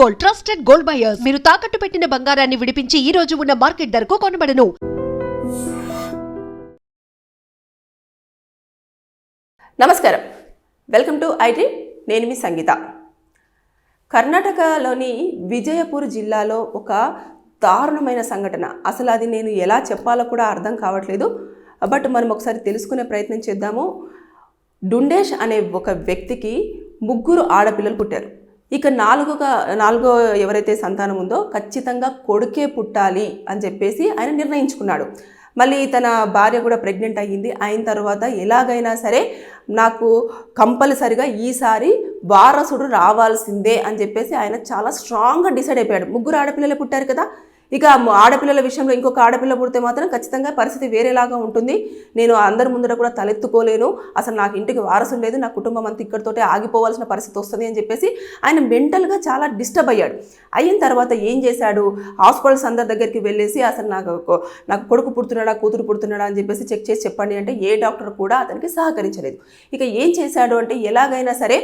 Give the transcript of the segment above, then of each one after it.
Gold, trusted gold buyers. మీరు తాకట్టు పెట్టిన బంగారాన్ని విడిపించి ఈ రోజు ఉన్న మార్కెట్ ధరకు కొనబడను. నమస్కారం, వెల్కమ్ టు ఐటీ. నేను మీ సంగీత. కర్ణాటకలోని విజయపూర్ జిల్లాలో ఒక దారుణమైన సంఘటన. అసలు అది నేను ఎలా చెప్పాలో కూడా అర్థం కావట్లేదు. బట్ మనం ఒకసారి తెలుసుకునే ప్రయత్నం చేద్దాము. డుండేష్ అనే ఒక వ్యక్తికి 3 ఆడపిల్లలు పుట్టారు. ఇక నాలుగో ఎవరైతే సంతానం ఉందో ఖచ్చితంగా కొడుకే పుట్టాలి అని చెప్పేసి ఆయన నిర్ణయించుకున్నాడు. మళ్ళీ తన భార్య కూడా ప్రెగ్నెంట్ అయ్యింది. అయిన తర్వాత ఎలాగైనా సరే నాకు కంపల్సరిగా ఈసారి వారసుడు రావాల్సిందే అని చెప్పేసి ఆయన చాలా స్ట్రాంగ్గా డిసైడ్ అయిపోయాడు. 3 ఆడపిల్లలు పుట్టారు కదా, ఇక ఆడపిల్లల విషయంలో ఇంకొక ఆడపిల్ల పుడితే మాత్రం ఖచ్చితంగా పరిస్థితి వేరేలాగా ఉంటుంది. నేను అందరి ముందర కూడా తలెత్తుకోలేను, అసలు నాకు ఇంటికి వారసులు లేదు, నా కుటుంబం అంతా ఇక్కడితోటే ఆగిపోవాల్సిన పరిస్థితి వస్తుంది అని చెప్పేసి ఆయన మెంటల్గా చాలా డిస్టర్బ్ అయ్యాడు. అయిన తర్వాత ఏం చేశాడు, హాస్పిటల్స్ అందరి దగ్గరికి వెళ్ళేసి అసలు నాకు కొడుకు పుడుతున్నాడా కూతురు పుడుతున్నాడా అని చెప్పేసి చెక్ చేసి చెప్పండి అంటే ఏ డాక్టర్ కూడా అతనికి సహకరించలేదు. ఇక ఏం చేశాడు అంటే ఎలాగైనా సరే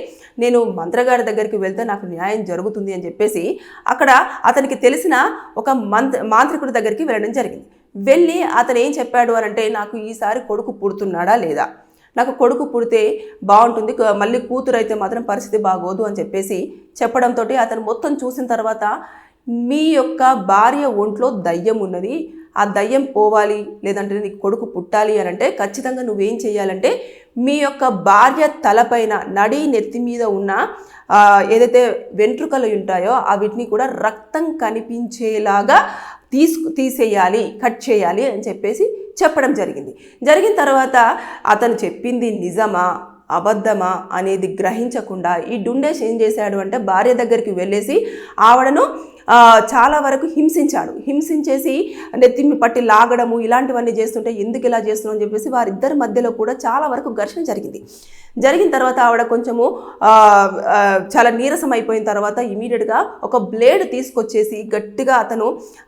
నేను మంత్రగారి దగ్గరికి వెళ్తే నాకు న్యాయం జరుగుతుంది అని చెప్పేసి అక్కడ అతనికి తెలిసిన ఒక మాంత్రికుడి దగ్గరికి వెళ్ళడం జరిగింది. వెళ్ళి అతను ఏం చెప్పాడు అని అంటే, నాకు ఈసారి కొడుకు పుడుతున్నాడా లేదా, నాకు కొడుకు పుడితే బాగుంటుంది, మళ్ళీ కూతురు అయితే మాత్రం పరిస్థితి బాగోదు అని చెప్పేసి చెప్పడంతో అతను మొత్తం చూసిన తర్వాత, మీ యొక్క భార్య ఒంట్లో దయ్యం ఉన్నది, ఆ దయ్యం పోవాలి లేదంటే నీకు కొడుకు పుట్టాలి అని అంటే ఖచ్చితంగా నువ్వేం చేయాలంటే మీ యొక్క భార్య తలపైన నడి నెత్తి మీద ఉన్న ఏదైతే వెంట్రుకలు ఉంటాయో వీటిని కూడా రక్తం కనిపించేలాగా తీసేయాలి, కట్ చేయాలి అని చెప్పేసి చెప్పడం జరిగింది. జరిగిన తర్వాత అతను చెప్పింది నిజమా అబద్ధమా అనేది గ్రహించకుండా ఈ డుండేష్ ఏం చేశాడు అంటే భార్య దగ్గరికి వెళ్ళేసి ఆవిడను చాలా వరకు హింసించేసి నెత్తిమి పట్టి లాగడము ఇలాంటివన్నీ చేస్తుంటే ఎందుకు ఇలా చేస్తున్నావు అని చెప్పేసి వారిద్దరి మధ్యలో కూడా చాలా వరకు ఘర్షణ జరిగిన తర్వాత ఆవిడ కొంచెము చాలా నీరసం అయిపోయిన తర్వాత ఇమీడియట్గా ఒక బ్లేడ్ తీసుకొచ్చేసి గట్టిగా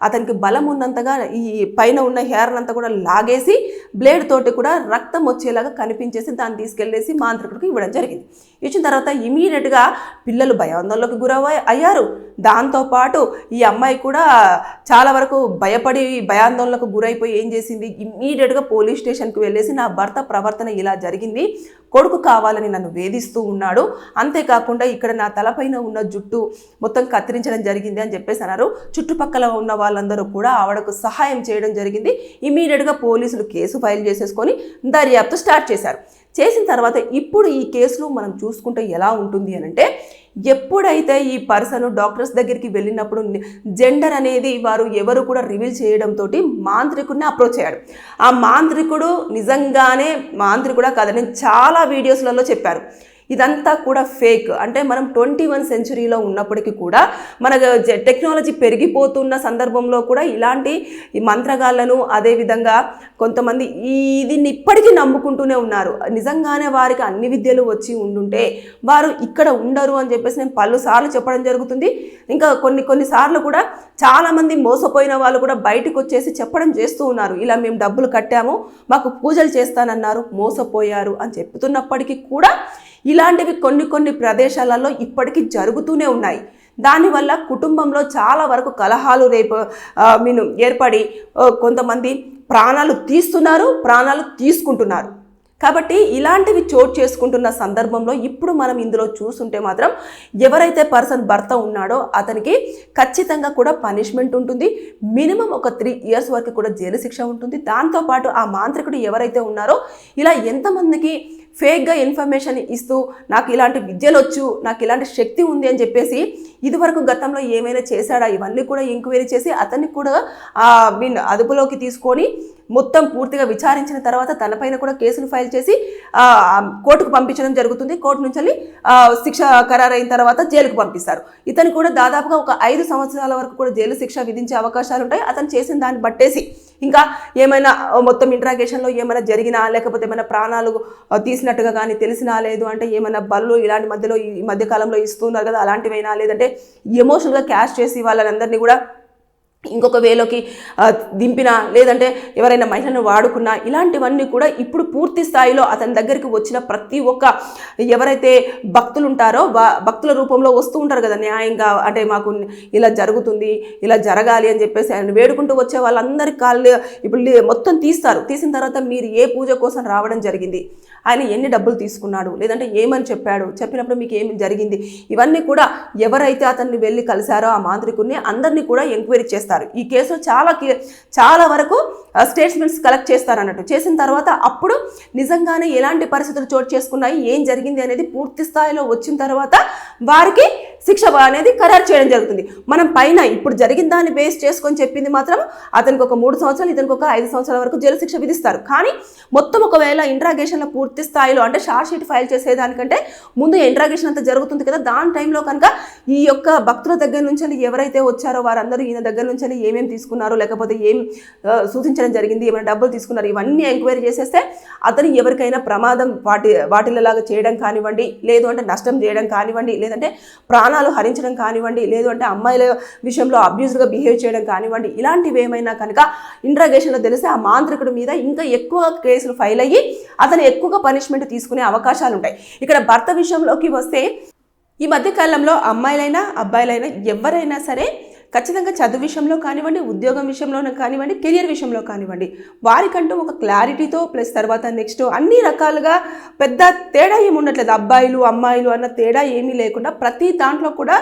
అతనికి బలం ఉన్నంతగా ఈ పైన ఉన్న హెయిర్ అంతా కూడా లాగేసి బ్లేడ్ తోటి కూడా రక్తం వచ్చేలాగా కనిపించేసి దాన్ని తీసుకెళ్ళేసి మాంత్రికుడికి ఇవ్వడం జరిగింది. ఇచ్చిన తర్వాత ఇమీడియట్గా పిల్లలు భయాందోళనకు అయ్యారు. దాంతోపాటు ఈ అమ్మాయి కూడా చాలా వరకు భయపడి భయాందోళనకు గురైపోయి ఏం చేసింది, ఇమ్మీడియట్గా పోలీస్ స్టేషన్కి వెళ్ళేసి నా భర్త ప్రవర్తన ఇలా జరిగింది, కొడుకు కావాలని నన్ను వేధిస్తూ ఉన్నాడు, అంతేకాకుండా ఇక్కడ నా తలపైన ఉన్న జుట్టు మొత్తం కత్తిరించడం జరిగింది అని చెప్పేసి అన్నారు. చుట్టుపక్కల ఉన్న వాళ్ళందరూ కూడా ఆవిడకు సహాయం చేయడం జరిగింది. ఇమ్మీడియట్గా పోలీసులు కేసు ఫైల్ చేసేసుకొని దర్యాప్తు స్టార్ట్ చేశారు. చేసిన తర్వాత ఇప్పుడు ఈ కేసులో మనం చూసుకుంటే ఎలా ఉంటుంది అని అంటే, ఎప్పుడైతే ఈ పర్సన్ డాక్టర్స్ దగ్గరికి వెళ్ళినప్పుడు జెండర్ అనేది వారు ఎవరు కూడా రివీల్ చేయడంతో మాంత్రికుడిని అప్రోచ్ అయ్యాడు. ఆ మాంత్రికుడు నిజంగానే మాంత్రికుడా కాదని చాలా వీడియోస్లలో చెప్పారు. ఇదంతా కూడా ఫేక్. అంటే మనం 21వ సెంచరీలో ఉన్నప్పటికీ కూడా మన టెక్నాలజీ పెరిగిపోతున్న సందర్భంలో కూడా ఇలాంటి మంత్రగాళ్లను అదేవిధంగా కొంతమంది దీన్ని ఇప్పటికీ నమ్ముకుంటూనే ఉన్నారు. నిజంగానే వారికి అన్ని విద్యలు వచ్చి ఉండుంటే వారు ఇక్కడ ఉండరు అని చెప్పేసి నేను పలుసార్లు చెప్పడం జరుగుతుంది. ఇంకా కొన్నిసార్లు కూడా చాలామంది మోసపోయిన వాళ్ళు కూడా బయటకు వచ్చేసి చెప్పడం చేస్తూ ఉన్నారు. ఇలా మేము డబ్బులు కట్టాము, మాకు పూజలు చేస్తానన్నారు, మోసపోయారు అని చెప్తున్నప్పటికీ కూడా ఇలాంటివి కొన్ని ప్రదేశాలలో ఇప్పటికీ జరుగుతూనే ఉన్నాయి. దానివల్ల కుటుంబంలో చాలా వరకు కలహాలు ఏర్పడి కొంతమంది ప్రాణాలు తీస్తున్నారు, ప్రాణాలు తీసుకుంటున్నారు. కాబట్టి ఇలాంటివి చోటు చేసుకుంటున్న సందర్భంలో ఇప్పుడు మనం ఇందులో చూస్తుంటే మాత్రం ఎవరైతే పర్సన్ భర్త ఉన్నాడో అతనికి ఖచ్చితంగా కూడా పనిష్మెంట్ ఉంటుంది. మినిమం ఒక 3 ఇయర్స్ వరకు కూడా జైలు శిక్ష ఉంటుంది. దాంతోపాటు ఆ మాంత్రికుడు ఎవరైతే ఉన్నారో ఇలా ఎంతమందికి ఫేక్గా ఇన్ఫర్మేషన్ ఇస్తూ నాకు ఇలాంటి విద్యలు వచ్చు, నాకు ఇలాంటి శక్తి ఉంది అని చెప్పేసి ఇదివరకు గతంలో ఏమైనా చేశాడా ఇవన్నీ కూడా ఎంక్వైరీ చేసి అతన్ని కూడా అదుపులోకి తీసుకొని మొత్తం పూర్తిగా విచారించిన తర్వాత తనపైన కూడా కేసులు ఫైల్ చేసి కోర్టుకు పంపించడం జరుగుతుంది. కోర్టు నుంచి శిక్ష ఖరారైన తర్వాత జైలుకు పంపిస్తారు. ఇతను కూడా దాదాపుగా ఒక 5 సంవత్సరాల వరకు కూడా జైలు శిక్ష విధించే అవకాశాలు ఉంటాయి. అతను చేసిన దాన్ని బట్టేసి ఇంకా ఏమైనా మొత్తం ఇంట్రాగేషన్లో ఏమైనా జరిగినా లేకపోతే ఏమైనా ప్రాణాలు తీసినట్టుగా కానీ తెలిసినా, లేదు అంటే ఏమైనా బళ్ళు ఇలాంటి మధ్యకాలంలో ఇస్తున్నారు కదా అలాంటివైనా, లేదంటే ఎమోషనల్గా క్యాష్ చేసి వాళ్ళందరినీ కూడా ఇంకొక వేలోకి దింపినా లేదంటే ఎవరైనా మహిళను వాడుకున్నా ఇలాంటివన్నీ కూడా ఇప్పుడు పూర్తి స్థాయిలో అతని దగ్గరికి వచ్చిన ప్రతి ఒక్క ఎవరైతే భక్తులు ఉంటారో భక్తుల రూపంలో వస్తూ ఉంటారు కదా, న్యాయంగా అంటే మాకు ఇలా జరుగుతుంది, ఇలా జరగాలి అని చెప్పేసి ఆయన వేడుకుంటూ వచ్చే వాళ్ళందరి కాళ్ళు ఇప్పుడు మొత్తం తీస్తారు. తీసిన తర్వాత మీరు ఏ పూజ కోసం రావడం జరిగింది, ఆయన ఎన్ని డబ్బులు తీసుకున్నాడు, లేదంటే ఏమని చెప్పాడు, చెప్పినప్పుడు మీకు ఏమి జరిగింది, ఇవన్నీ కూడా ఎవరైతే అతన్ని వెళ్ళి కలిశారో ఆ మాంత్రికుడిని అందరినీ కూడా ఎంక్వైరీ చేస్తారు. ఈ కేసులో చాలా వరకు స్టేట్మెంట్స్ కలెక్ట్ చేస్తారు అన్నట్టు. చేసిన తర్వాత అప్పుడు నిజంగానే ఎలాంటి పరిస్థితులు చోటు చేసుకున్నాయి, ఏం జరిగింది అనేది పూర్తి స్థాయిలో వచ్చిన తర్వాత వారికి శిక్ష అనేది ఖరారు చేయడం జరుగుతుంది. మనం పైన ఇప్పుడు జరిగిన దాన్ని బేస్ చేసుకొని చెప్పింది మాత్రం అతనికి ఒక 3 సంవత్సరాలు, ఇతనికి ఒక 5 సంవత్సరాల వరకు జైలు శిక్ష విధిస్తారు. కానీ మొత్తం ఒకవేళ ఇంట్రాగేషన్లో పూర్తి స్థాయిలో అంటే షార్ట్ షీట్ ఫైల్ చేసేదానికంటే ముందు ఇంట్రాగేషన్ అంతా జరుగుతుంది కదా, దాని టైంలో కనుక ఈ యొక్క భక్తుల దగ్గర నుంచి ఎవరైతే వచ్చారో వారందరూ ఈయన దగ్గర నుంచి ఏమేమి తీసుకున్నారు, లేకపోతే ఏం సూచించడం జరిగింది, ఏమైనా డబ్బులు తీసుకున్నారు, ఇవన్నీ ఎంక్వైరీ చేసేస్తే అతను ఎవరికైనా ప్రమాదం వాటిల్లలాగా చేయడం కానివ్వండి, లేదు అంటే నష్టం చేయడం కానివ్వండి, లేదంటే ప్రాణాలు హరించడం కానివ్వండి, లేదు అంటే అమ్మాయిల విషయంలో అబ్యూజ్గా బిహేవ్ చేయడం కానివ్వండి, ఇలాంటివి ఏమైనా కనుక ఇంట్రాగేషన్లో తెలిస్తే ఆ మాంత్రికుడి మీద ఇంకా ఎక్కువ కేసులు ఫైల్ అయ్యి అతను ఎక్కువగా పనిష్మెంట్ తీసుకునే అవకాశాలు ఉంటాయి. ఇక్కడ భర్త విషయంలోకి వస్తే ఈ మధ్యకాలంలో అమ్మాయిలైనా అబ్బాయిలైనా ఎవరైనా సరే ఖచ్చితంగా చదువు విషయంలో కానివ్వండి, ఉద్యోగం విషయంలో కానివ్వండి, కెరియర్ విషయంలో కానివ్వండి, వారికంటూ ఒక క్లారిటీతో ప్లస్ తర్వాత నెక్స్ట్ అన్ని రకాలుగా పెద్ద తేడా ఏమి ఉండట్లేదు. అబ్బాయిలు అమ్మాయిలు అన్న తేడా ఏమీ లేకుండా ప్రతి దాంట్లో కూడా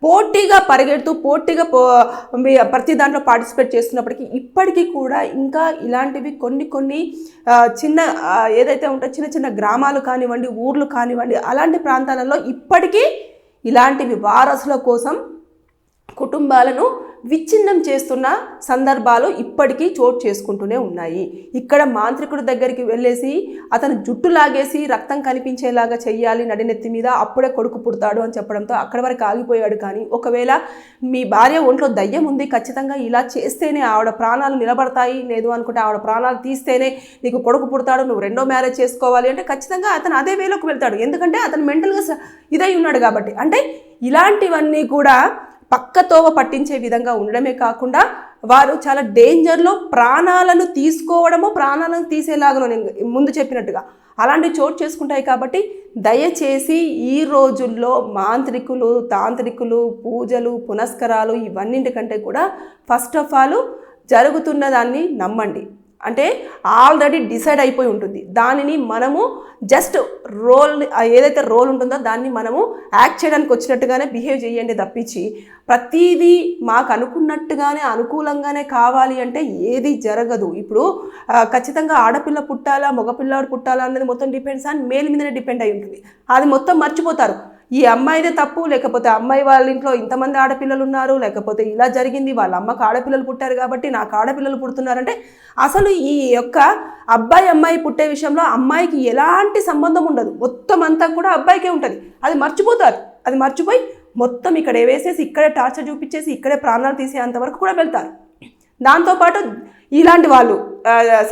పోటీగా పరిగెడుతూ పోటీగా ప్రతి దాంట్లో పార్టిసిపేట్ చేస్తున్నప్పటికీ ఇప్పటికీ కూడా ఇంకా ఇలాంటివి కొన్ని చిన్న ఏదైతే ఉంటుందో చిన్న చిన్న గ్రామాలు కానివ్వండి, ఊర్లు కానివ్వండి, అలాంటి ప్రాంతాలలో ఇప్పటికీ ఇలాంటివి వారసుల కోసం కుటుంబాలను విచ్ఛిన్నం చేస్తున్న సందర్భాలు ఇప్పటికీ చోటు చేసుకుంటూనే ఉన్నాయి. ఇక్కడ మాంత్రికుడి దగ్గరికి వెళ్ళేసి అతను జుట్టు లాగేసి రక్తం కనిపించేలాగా చెయ్యాలి నడినెత్తి మీద, అప్పుడే కొడుకు పుడతాడు అని చెప్పడంతో అక్కడి వరకు ఆగిపోయాడు. కానీ ఒకవేళ మీ భార్య ఒంట్లో దయ్యం ఉంది, ఖచ్చితంగా ఇలా చేస్తేనే ఆవిడ ప్రాణాలు నిలబడతాయి, లేదు అనుకుంటే ఆవిడ ప్రాణాలు తీస్తేనే నీకు కొడుకు పుడతాడు, నువ్వు 2వ మ్యారేజ్ చేసుకోవాలి అంటే ఖచ్చితంగా అతను అదే వేలోకి వెళ్తాడు. ఎందుకంటే అతను మెంటల్గా ఇదై ఉన్నాడు కాబట్టి. అంటే ఇలాంటివన్నీ కూడా పక్కతోవ పట్టించే విధంగా ఉండడమే కాకుండా వారు చాలా డేంజర్లో ప్రాణాలను తీసుకోవడము, ప్రాణాలను తీసేలాగా నేను ముందు చెప్పినట్టుగా అలాంటివి చోటు చేసుకుంటాయి. కాబట్టి దయచేసి ఈ రోజుల్లో మాంత్రికులు, తాంత్రికులు, పూజలు, పునస్కారాలు ఇవన్నింటికంటే కూడా ఫస్ట్ ఆఫ్ ఆల్ జరుగుతున్న దాన్ని నమ్మండి. అంటే ఆల్రెడీ డిసైడ్ అయిపోయి ఉంటుంది. దానిని మనము జస్ట్ ఏదైతే రోల్ ఉంటుందో దాన్ని మనము యాక్ట్ చేయడానికి వచ్చినట్టుగానే బిహేవ్ చేయండి తప్పించి ప్రతిదీ మాకు అనుకున్నట్టుగానే అనుకూలంగానే కావాలి అంటే ఏది జరగదు. ఇప్పుడు ఖచ్చితంగా ఆడపిల్ల పుట్టాలా మగపిల్లాడు పుట్టాలా అనేది మొత్తం డిపెండ్స్ ఆన్ మేల్ మీదనే డిపెండ్ అయి ఉంటుంది. అది మొత్తం మర్చిపోతారు. ఈ అమ్మాయిదే తప్పు, లేకపోతే అమ్మాయి వాళ్ళ ఇంట్లో ఇంతమంది ఆడపిల్లలు ఉన్నారు, లేకపోతే ఇలా జరిగింది, వాళ్ళ అమ్మకు ఆడపిల్లలు పుట్టారు కాబట్టి నాకు ఆడపిల్లలు పుడుతున్నారంటే అసలు ఈ యొక్క అమ్మాయి పుట్టే విషయంలో అమ్మాయికి ఎలాంటి సంబంధం ఉండదు. మొత్తం అంతా కూడా అబ్బాయికే ఉంటుంది. అది మర్చిపోతారు. అది మర్చిపోయి మొత్తం ఇక్కడ వేసేసి ఇక్కడే టార్చర్ చూపించేసి ఇక్కడే ప్రాణాలు తీసేంతవరకు కూడా వెళ్తారు. దాంతోపాటు ఇలాంటి వాళ్ళు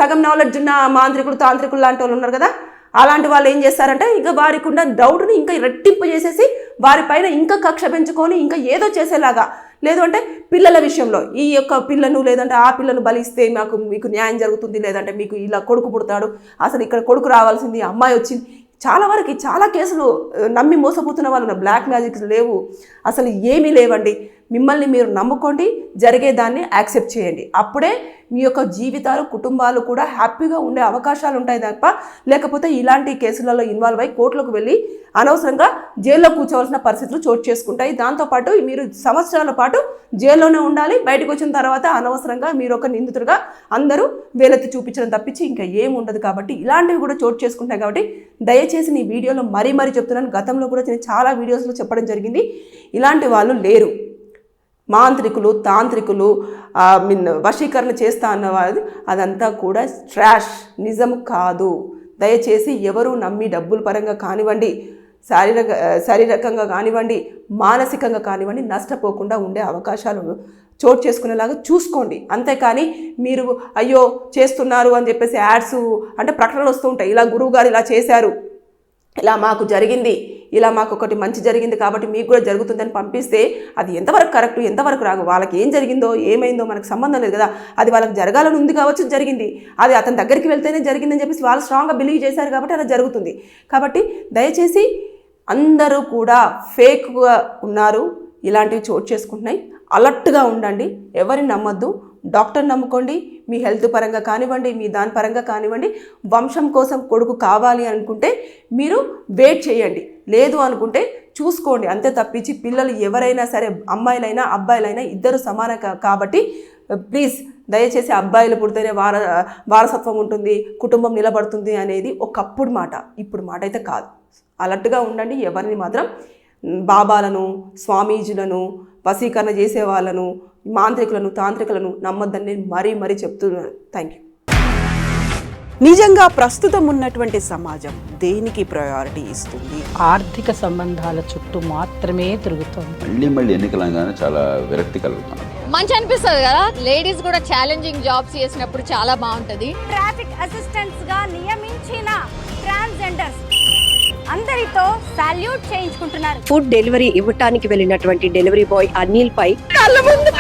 సగం నాలెడ్జ్ ఉన్న మాంత్రికులు, తాంత్రికులు లాంటి వాళ్ళు ఉన్నారు కదా, అలాంటి వాళ్ళు ఏం చేస్తారంటే ఇంకా వారికి ఉన్న డౌట్ని ఇంకా రెట్టింపు చేసేసి వారిపైన ఇంకా కక్ష పెంచుకొని ఇంకా ఏదో చేసేలాగా, లేదు అంటే పిల్లల విషయంలో ఈ యొక్క పిల్లను లేదంటే ఆ పిల్లను బలిస్తే మీకు న్యాయం జరుగుతుంది, లేదంటే మీకు ఇలా కొడుకు పుడతాడు, అసలు ఇక్కడ కొడుకు రావాల్సింది అమ్మాయి వచ్చింది. చాలా వరకు చాలా కేసులు నమ్మి మోసపోతున్న వాళ్ళు బ్లాక్ మ్యాజిక్స్ లేవు, అసలు ఏమీ లేవండి. మిమ్మల్ని మీరు నమ్ముకోండి, జరిగేదాన్ని యాక్సెప్ట్ చేయండి. అప్పుడే మీ యొక్క జీవితాలు, కుటుంబాలు కూడా హ్యాపీగా ఉండే అవకాశాలు ఉంటాయి తప్ప లేకపోతే ఇలాంటి కేసులలో ఇన్వాల్వ్ అయ్యి కోర్టులకు వెళ్ళి అనవసరంగా జైల్లో కూర్చోవలసిన పరిస్థితులు చోటు చేసుకుంటాయి. దాంతోపాటు మీరు సంవత్సరాల పాటు జైల్లోనే ఉండాలి. బయటకు వచ్చిన తర్వాత అనవసరంగా మీరు ఒక నిందితుడిగా అందరూ వేలెత్తి చూపించడం తప్పించి ఇంకా ఏం ఉండదు. కాబట్టి ఇలాంటివి కూడా చోటు చేసుకుంటాయి. కాబట్టి దయచేసి నీ వీడియోలో మరీ చెప్తున్నాను, గతంలో కూడా నేను చాలా వీడియోస్లో చెప్పడం జరిగింది, ఇలాంటి వాళ్ళు లేరు. మాంత్రికులు, తాంత్రికులు వశీకరణ చేస్తా అన్నవాది అదంతా కూడా ట్రాష్, నిజం కాదు. దయచేసి ఎవరు నమ్మి డబ్బుల పరంగా కానివ్వండి, శారీరకంగా కానివ్వండి, మానసికంగా కానివ్వండి నష్టపోకుండా ఉండే అవకాశాలు చోటు చేసుకునేలాగా చూసుకోండి. అంతేకాని మీరు అయ్యో చేస్తున్నారు అని చెప్పేసి యాడ్స్ అంటే ప్రకటనలు వస్తూ ఉంటాయి, ఇలా గురువు గారు ఇలా చేశారు, ఇలా మాకు జరిగింది, ఇలా మాకు ఒకటి మంచి జరిగింది కాబట్టి మీకు కూడా జరుగుతుందని పంపిస్తే అది ఎంతవరకు కరెక్ట్, ఎంతవరకు రాగు, వాళ్ళకి ఏం జరిగిందో ఏమైందో మనకు సంబంధం లేదు కదా. అది వాళ్ళకి జరగాలని ఉంది కావచ్చు, జరిగింది. అది అతని దగ్గరికి వెళ్తేనే జరిగిందని చెప్పేసి వాళ్ళు స్ట్రాంగ్గా బిలీవ్ చేశారు కాబట్టి అలా జరుగుతుంది. కాబట్టి దయచేసి అందరూ కూడా ఫేక్గా ఉన్నారు, ఇలాంటివి చోటు చేసుకుంటున్నాయి. అలర్ట్గా ఉండండి, ఎవరిని నమ్మొద్దు. డాక్టర్ నమ్ముకోండి, మీ హెల్త్ పరంగా కానివ్వండి, మీ దాని పరంగా కానివ్వండి. వంశం కోసం కొడుకు కావాలి అనుకుంటే మీరు వెయిట్ చేయండి, లేదు అనుకుంటే చూసుకోండి. అంతే తప్పించి పిల్లలు ఎవరైనా సరే, అమ్మాయిలైనా అబ్బాయిలైనా ఇద్దరు సమానం కాబట్టి ప్లీజ్ దయచేసి అబ్బాయిలు పుడితేనే వారసత్వం ఉంటుంది, కుటుంబం నిలబడుతుంది అనేది ఒకప్పుడు మాట, ఇప్పుడు మాట అయితే కాదు. అలర్ట్గా ఉండండి. ఎవరిని మాత్రం బాబాలను, స్వామీజులను, వశీకరణ చేసే వాళ్ళను, మాంత్రికులను, తాంత్రికులను నమ్మొద్దని నేను మరీ చెప్తున్నాను. Thank you. నిజంగా ప్రస్తుతం ఉన్నటువంటి సమాజం దేనికి ప్రయారిటీ ఇస్తుంది? ఆర్థిక సంబంధాల చుట్టూ మాత్రమే తిరుగుతుంది. మళ్ళీ ఎన్నికలంగానే చాలా విరక్తి కలుగుతాను. మంచి అనిపిస్తుంది కదా, లేడీస్ కూడా ఛాలెంజింగ్ జాబ్స్ చేసినప్పుడు చాలా బాగుంటది. ట్రాఫిక్ అసిస్టెంట్స్ గా నియమించిన ట్రాన్స్జెండర్స్ అందరితో సాల్యూట్ చేయించుకుంటున్నారు. ఫుడ్ డెలివరీ ఇవ్వటానికి వెళ్ళినటువంటి డెలివరీ బాయ్ అనిల్ పై కళ్ళ ముందు